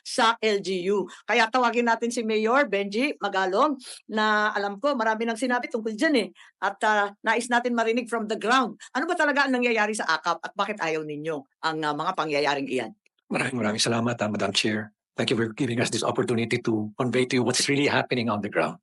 sa LGU. Kaya tawagin natin si Mayor Benji Magalong na alam ko marami nang sinabi tungkol diyan eh. At nais natin marinig from the ground. Ano ba talaga ang nangyayari sa AKAP at bakit ayaw ninyo ang mga pangyayaring iyan? Maraming salamat, Madam Chair. Thank you for giving us this opportunity to convey to you what's really happening on the ground.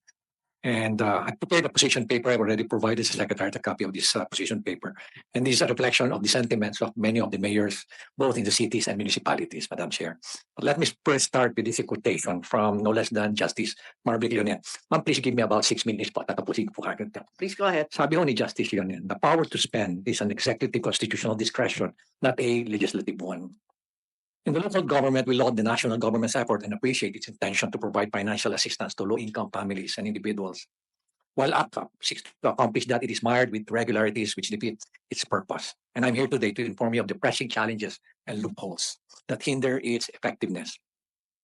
And I prepared a position paper. I've already provided the Secretary a copy of this position paper. And this is a reflection of the sentiments of many of the mayors, both in the cities and municipalities, Madam Chair. But let me first start with this quotation from no less than Justice Marvick Leonen. Ma'am, please give me about 6 minutes po. Tatapusin ko po kagad. Please go ahead. Sabi ho ni Justice Leonen, the power to spend is an executive constitutional discretion, not a legislative one. In the local government, we laud the national government's effort and appreciate its intention to provide financial assistance to low-income families and individuals. While APCAP seeks to accomplish that, it is mired with irregularities which defeat its purpose. And I'm here today to inform you of the pressing challenges and loopholes that hinder its effectiveness.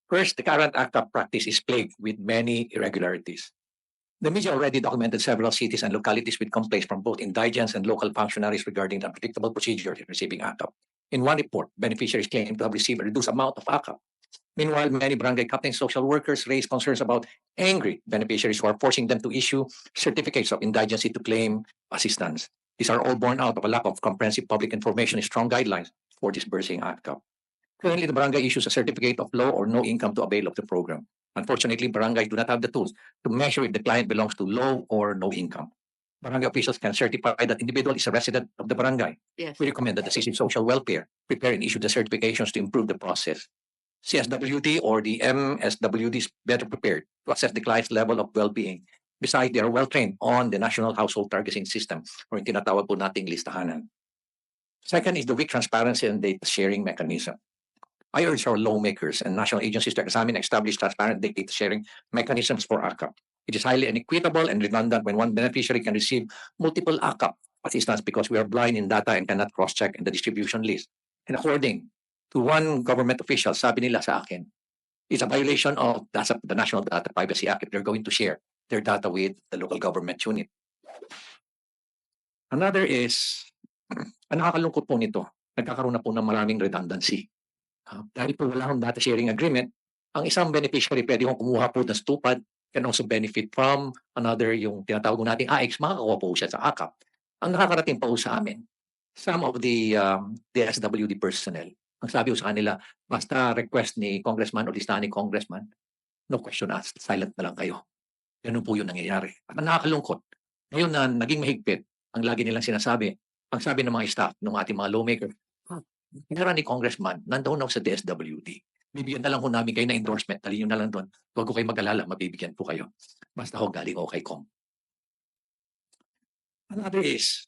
First, the current APCAP practice is plagued with many irregularities. The media already documented several cities and localities with complaints from both indigents and local functionaries regarding the unpredictable procedure in receiving ACAP. In one report, beneficiaries claimed to have received a reduced amount of ACAP. Meanwhile, many barangay captains and social workers raised concerns about angry beneficiaries who are forcing them to issue certificates of indigency to claim assistance. These are all born out of a lack of comprehensive public information and strong guidelines for disbursing ACAP. Currently, the barangay issues a certificate of low or no income to avail of the program. Unfortunately, barangays do not have the tools to measure if the client belongs to low or no income. Barangay officials can certify that individual is a resident of the barangay. Yes. We recommend that the City of Social Welfare prepare and issue the certifications to improve the process. CSWD or the MSWD is better prepared to assess the client's level of well-being. Besides, they are well-trained on the National Household Targeting System or yung tinatawag po nating listahanan. Second is the weak transparency and data sharing mechanism. I urge our lawmakers and national agencies to examine and establish transparent data sharing mechanisms for ACAP. It is highly inequitable and redundant when one beneficiary can receive multiple ACAP assistance because we are blind in data and cannot cross-check in the distribution list. And according to one government official, sabi nila sa akin, it's a violation of the National Data Privacy Act if they're going to share their data with the local government unit. Another is, ang nakakalungkot po nito, nagkakaroon na po ng maraming redundancy. Dahil po wala akong data sharing agreement, ang isang beneficiary pwede kong kumuha po ng stupad can also benefit from another yung tinatawag nating AX, makakakuha po siya sa ACAP. Ang nakakarating pa po sa amin, some of the SWD personnel, ang sabi ko sa kanila, basta request ni congressman o listahan ni congressman, no question asked, silent na lang kayo. Ganun po yung nangyayari. At ang nakakalungkot, ngayon na naging mahigpit, ang lagi nilang sinasabi, ang sabi ng mga staff, ng ating mga lawmaker, hinara ni congressman, nandoon ako sa DSWD. Bibigyan na lang ko namin kayo na endorsement. Dali nyo na lang doon. Huwag ko kayo mag-alala, mabibigyan po kayo. Basta ho galing ako kay Kong. Another is,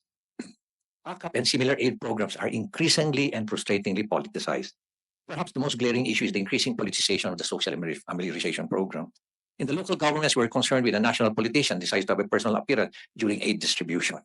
ACAP and similar aid programs are increasingly and frustratingly politicized. Perhaps the most glaring issue is the increasing politicization of the social amelioration program. In the local governments, we're concerned with a national politician decides to have a personal appearance during aid distribution.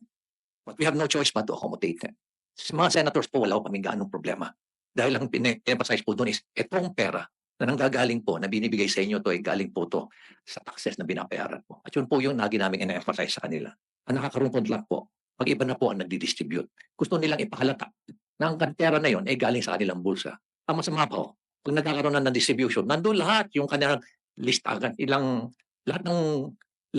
But we have no choice but to accommodate them. Sa mga senators po, wala ko kaming gaanong problema. Dahil ang pin-emphasize po doon is, itong pera na nanggagaling po, na binibigay sa inyo to, ay galing po to sa taxes na binabayaran po. At yun po yung lagi namin in-emphasize sa kanila. Ang nakakarungkot lang po, pag iba na po ang nagdi-distribute, gusto nilang ipahalata na ang pera na yun ay galing sa kanilang bulsa. Ang masama po, pag nagkakaroon na ng distribution, nandun lahat yung kanilang listagan, lahat ng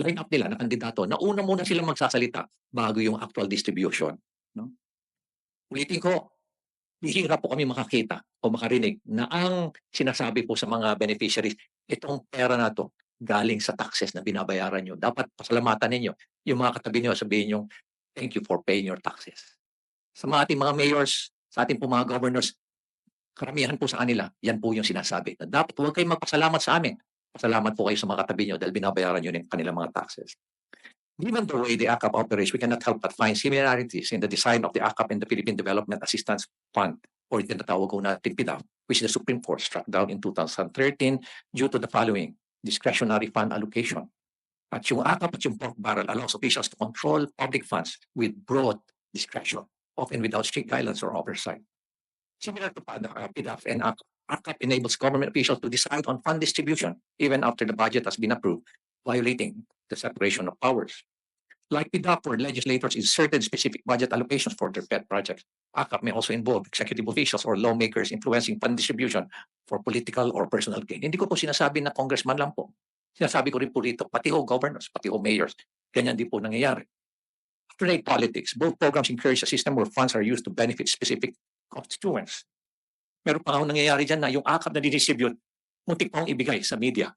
line-up nila na kandidato, na una muna silang magsasalita bago yung actual distribution. No? Ulitin ko, bihira po kami makakita o makarinig na ang sinasabi po sa mga beneficiaries, itong pera na to galing sa taxes na binabayaran nyo. Dapat pasalamatan ninyo. Yung mga katabi nyo, sabihin nyo, thank you for paying your taxes. Sa mga ating mga mayors, sa ating po mga governors, karamihan po sa kanila, yan po yung sinasabi. Na dapat huwag kayong magpasalamat sa amin. Pasalamat po kayo sa mga katabi nyo dahil binabayaran nyo yung kanilang mga taxes. Given the way the ACAP operates, we cannot help but find similarities in the design of the ACAP and the Philippine Development Assistance Fund, or yung tinatawag ko natin PDAF, which the Supreme Court struck down in 2013 due to the following: discretionary fund allocation. At yung ACAP at yung pork barrel allows officials to control public funds with broad discretion, often without strict guidelines or oversight. Similar to PDAF and ACAP enables government officials to decide on fund distribution even after the budget has been approved, violating the separation of powers. Like PDAP, where legislators inserted specific budget allocations for their pet projects, AKAP may also involve executive officials or lawmakers influencing fund distribution for political or personal gain. Hindi ko po sinasabi na congressman lang po. Sinasabi ko rin po rito, pati ho governors, pati ho mayors. Ganyan din po nangyayari. Trade politics, both programs encourage a system where funds are used to benefit specific constituents. Meron pa nga ho nangyayari dyan na yung AKAP na distribute, muntik pa hong ibigay sa media.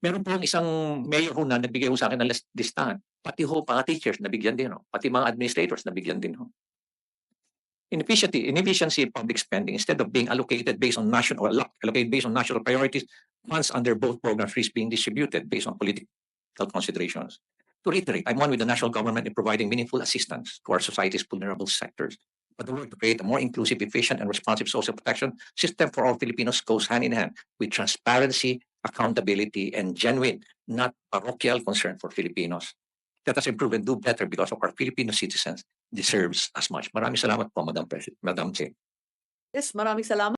Meron po isang mayor ho na nagbigay ho sa akin ng listahan. Pati ho mga teachers nabigyan din ho. Pati mga administrators nabigyan din ho. Inefficiency in public spending, instead of being allocated based on national priorities, funds under both programs risk being distributed based on political considerations. To reiterate, I'm one with the national government in providing meaningful assistance to our society's vulnerable sectors. But the work to create a more inclusive, efficient, and responsive social protection system for all Filipinos goes hand in hand with transparency, accountability, and genuine, not parochial concern for Filipinos. Let us improve and do better because of our Filipino citizens deserves as much. Maraming salamat po, Madam President, Madam Chair. Yes, maraming salamat.